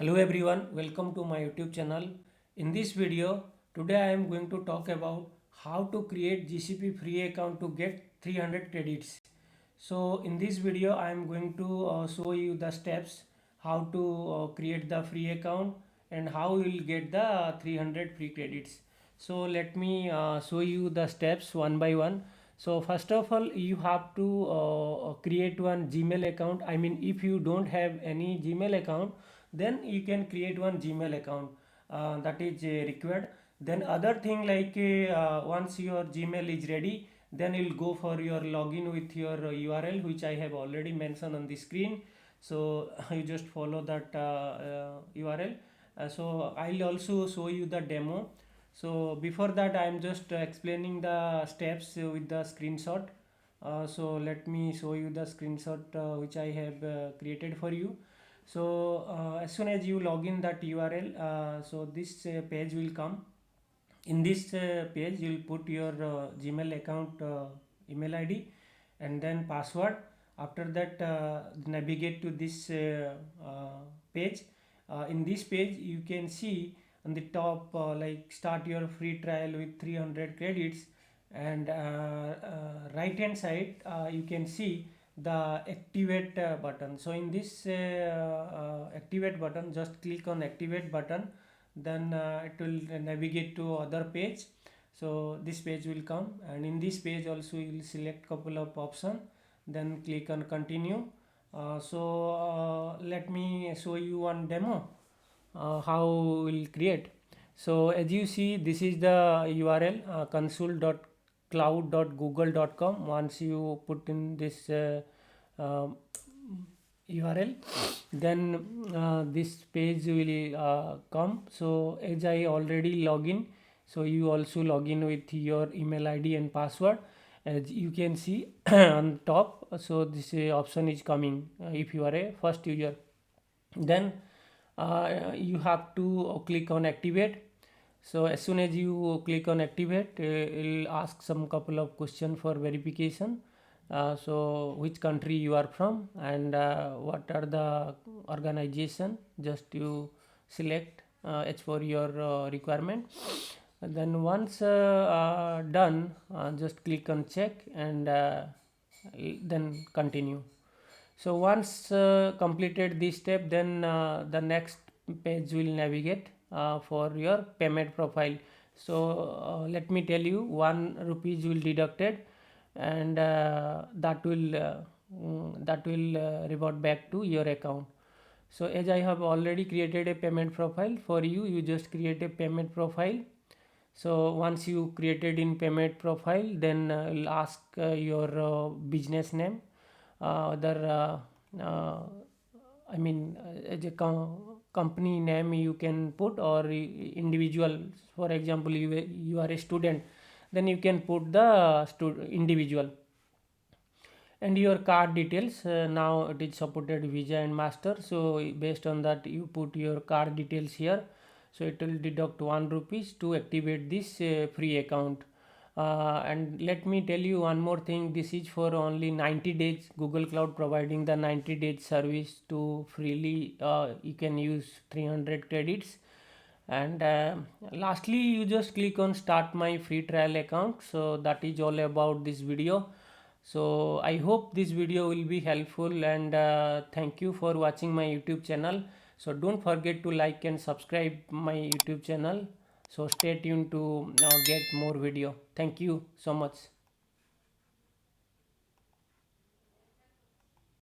Hello everyone, welcome to my YouTube channel. In this video, today I am going to talk about how to create GCP free account to get 300 credits. So in this video, I am going to show you the steps how to create the free account and how you will get the 300 free credits. So let me show you the steps one by one. So first of all, you have to create one Gmail account. I mean, if you don't have any Gmail account, then you can create one Gmail account that is required. Then other thing like once your Gmail is ready, then you'll go for your login with your URL which I have already mentioned on the screen. So you just follow that URL. So I'll also show you the demo. So before that I am just explaining the steps with the screenshot. So let me show you the screenshot which I have created for you. So as soon as you log in that URL, so this page will come. In this page you will put your Gmail account email ID and then password. After that navigate to this page. In this page you can see on the top like start your free trial with 300 credits, and right hand side you can see the activate button. So in this activate button, just click on activate button, then it will navigate to other page. So this page will come, and in this page also you will select couple of option, then click on continue. Let me show you one demo how we'll create. So as you see, this is the URL console.cloud.google.com. Once you put in this URL, then this page will come. So as I already log in, so you also log in with your email ID and password. As you can see on top, so this option is coming if you are a first user. Then you have to click on activate. So as soon as you click on activate, it will ask some couple of questions for verification. So which country you are from, and what are the organization, just you select as for your requirement. And then once done, just click on check, and then continue. So once completed this step, then the next page will navigate for your payment profile. So let me tell you, 1 rupees will deducted, and that will revert back to your account. So as I have already created a payment profile for you, you just create a payment profile. So once you created in payment profile, then will ask your business name, other I mean as a company name you can put, or individual. For example, you are a student, then you can put the individual. And your card details, now it is supported Visa and Master, so based on that you put your card details here. So it will deduct 1 rupees to activate this free account. And let me tell you one more thing, this is for only 90 days. Google Cloud providing the 90 days service to freely you can use 300 credits. And lastly, you just click on start my free trial account. So that is all about this video. So I hope this video will be helpful, and thank you for watching my YouTube channel. So don't forget to like and subscribe my YouTube channel. So stay tuned to get more video. Thank you so much.